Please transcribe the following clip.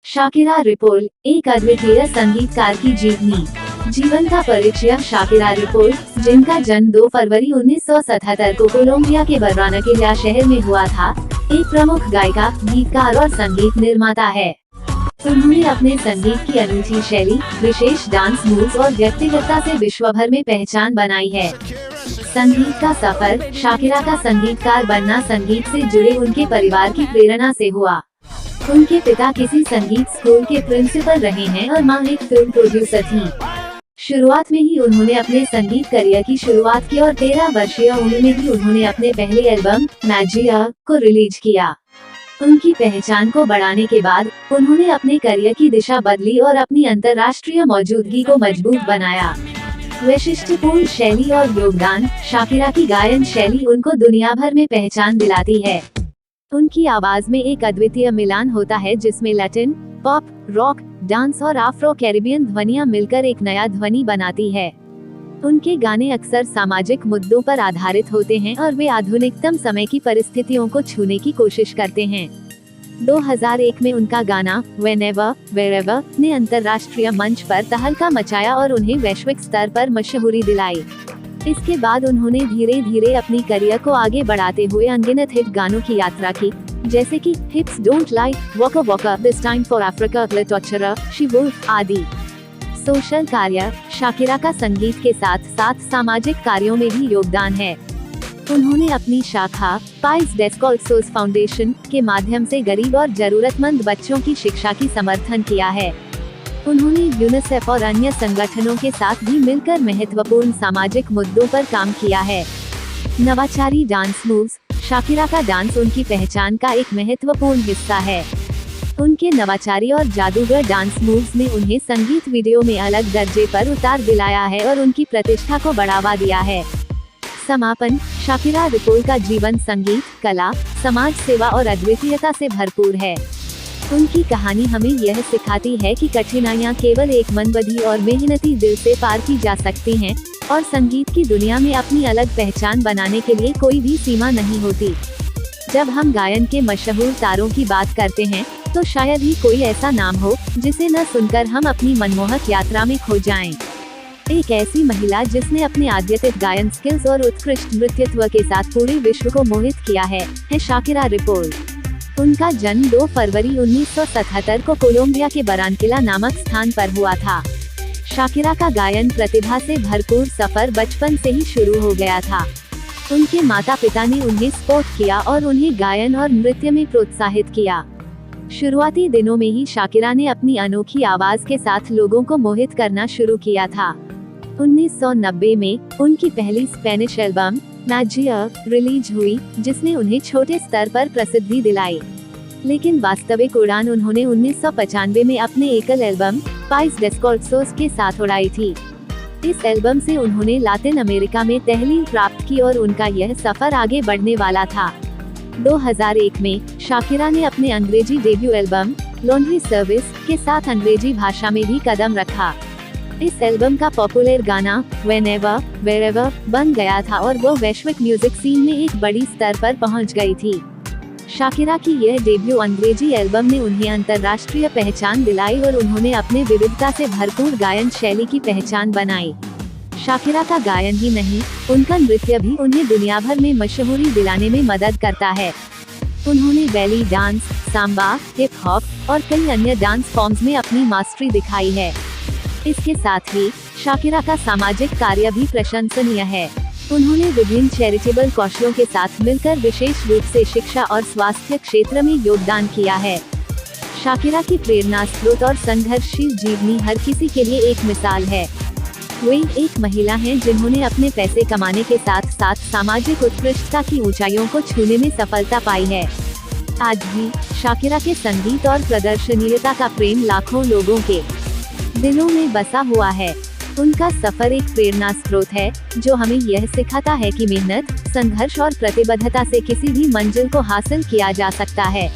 Shakira repoll, एक अद्वितीय संगीतकार की जीवनी। जीवन का परिचय। शाकिरा रिपोल, जिनका जन्म 2 फरवरी 1977 को कोलंबिया के बर्रानकिल्या शहर में हुआ था, एक प्रमुख गायिका, गीतकार और संगीत निर्माता है। उन्होंने अपने संगीत की अनूठी शैली, विशेष डांस मूव्स और व्यक्तिगतता से विश्व भर में पहचान बनाई है। संगीत का सफर। शाकिरा का संगीतकार बनना संगीत से जुड़े उनके परिवार की प्रेरणा से हुआ। उनके पिता किसी संगीत स्कूल के प्रिंसिपल रहे हैं और मां एक फिल्म प्रोड्यूसर थी। शुरुआत में ही उन्होंने अपने संगीत करियर की शुरुआत की और 13 वर्षीय उम्र में ही उन्होंने अपने पहले एल्बम मैजिया को रिलीज किया। उनकी पहचान को बढ़ाने के बाद उन्होंने अपने करियर की दिशा बदली और अपनी अंतर्राष्ट्रीय मौजूदगी को मजबूत बनाया। वैशिष्ट्यपूर्ण शैली और योगदान। शाकिरा की गायन शैली उनको दुनिया भर में पहचान दिलाती है। उनकी आवाज में एक अद्वितीय मिलान होता है जिसमें लैटिन, पॉप, रॉक, डांस और आफ्रो कैरिबियन ध्वनियां मिलकर एक नया ध्वनि बनाती है। उनके गाने अक्सर सामाजिक मुद्दों पर आधारित होते हैं और वे आधुनिकतम समय की परिस्थितियों को छूने की कोशिश करते हैं। 2001 में उनका गाना Whenever, Wherever ने अंतर्राष्ट्रीय मंच पर तहलका मचाया और उन्हें वैश्विक स्तर पर मशहूरी दिलाई। इसके बाद उन्होंने धीरे धीरे अपनी करियर को आगे बढ़ाते हुए अनगिनत हिट गानों की यात्रा की, जैसे कि hips don't lie, waka waka, this time for Africa, literature, she wolf आदि। सोशल कार्य। शाकिरा का संगीत के साथ साथ सामाजिक कार्यों में भी योगदान है। उन्होंने अपनी शाखा पाइस डेस्कॉल्सोस फाउंडेशन के माध्यम से गरीब और जरूरतमंद बच्चों की शिक्षा की समर्थन किया है। उन्होंने यूनिसेफ और अन्य संगठनों के साथ भी मिलकर महत्वपूर्ण सामाजिक मुद्दों पर काम किया है। नवाचारी डांस मूव्स। शाकिरा का डांस उनकी पहचान का एक महत्वपूर्ण हिस्सा है। उनके नवाचारी और जादूगर डांस मूव्स ने उन्हें संगीत वीडियो में अलग दर्जे पर उतार दिलाया है और उनकी प्रतिष्ठा को बढ़ावा दिया है। समापन। शाकिरा रिपोल का जीवन संगीत, कला, समाज सेवा और अद्वितीयता से भरपूर है। उनकी कहानी हमें यह सिखाती है कि कठिनाइयाँ केवल एक मनबधी और मेहनती दिल से पार की जा सकती हैं, और संगीत की दुनिया में अपनी अलग पहचान बनाने के लिए कोई भी सीमा नहीं होती। जब हम गायन के मशहूर तारों की बात करते हैं, तो शायद ही कोई ऐसा नाम हो जिसे न सुनकर हम अपनी मनमोहक यात्रा में खो जाएं। एक ऐसी महिला जिसने अपने आध्यात्मिक गायन स्किल्स और उत्कृष्ट नृत्यत्व के साथ पूरे विश्व को मोहित किया है शाकिरा रिपोल। उनका जन्म 2 फरवरी 1977 को कोलंबिया के बरानकिला नामक स्थान पर हुआ था। शाकिरा का गायन प्रतिभा से भरपूर सफर बचपन से ही शुरू हो गया था। उनके माता पिता ने उन्हें सपोर्ट किया और उन्हें गायन और नृत्य में प्रोत्साहित किया। शुरुआती दिनों में ही शाकिरा ने अपनी अनोखी आवाज के साथ लोगों को मोहित करना शुरू किया था। 1990 में उनकी पहली स्पेनिश एल्बम मैजिया रिलीज हुई, जिसने उन्हें छोटे स्तर पर प्रसिद्धि दिलाई। लेकिन वास्तविक उड़ान उन्होंने 1995 में अपने एकल एल्बम पाइस डेस्कॉल्सोस के साथ उड़ाई थी। इस एल्बम से उन्होंने लातिन अमेरिका में तहलील प्राप्त की और उनका यह सफर आगे बढ़ने वाला था। 2001 में शाकिरा ने अपने अंग्रेजी डेब्यू एल्बम लॉन्ड्री सर्विस के साथ अंग्रेजी भाषा में भी कदम रखा। इस एल्बम का पॉपुलर गाना Whenever, Wherever बन गया था और वो वैश्विक म्यूजिक सीन में एक बड़ी स्तर पर पहुंच गई थी। शाकिरा की यह डेब्यू अंग्रेजी एल्बम ने उन्हें अंतर्राष्ट्रीय पहचान दिलाई और उन्होंने अपने विविधता से भरपूर गायन शैली की पहचान बनाई। शाकिरा का गायन ही नहीं, उनका नृत्य भी उन्हें दुनिया भर में मशहूरी दिलाने में मदद करता है। उन्होंने belly dance, samba, hip hop और कई अन्य डांस फॉर्म्स में अपनी मास्टरी दिखाई है। इसके साथ ही शाकिरा का सामाजिक कार्य भी प्रशंसनीय है। उन्होंने विभिन्न चैरिटेबल कौशलों के साथ मिलकर विशेष रूप से शिक्षा और स्वास्थ्य क्षेत्र में योगदान किया है। शाकिरा की प्रेरणा स्रोत और संघर्षशील जीवनी हर किसी के लिए एक मिसाल है। वे एक महिला हैं जिन्होंने अपने पैसे कमाने के साथ साथ सामाजिक उत्कृष्टता की ऊंचाइयों को छूने में सफलता पाई है। आज भी शाकिरा के संगीत और प्रदर्शनीयता का प्रेम लाखों लोगों के दिलों में बसा हुआ है। उनका सफर एक प्रेरणा स्रोत है जो हमें यह सिखाता है कि मेहनत, संघर्ष और प्रतिबद्धता से किसी भी मंजिल को हासिल किया जा सकता है।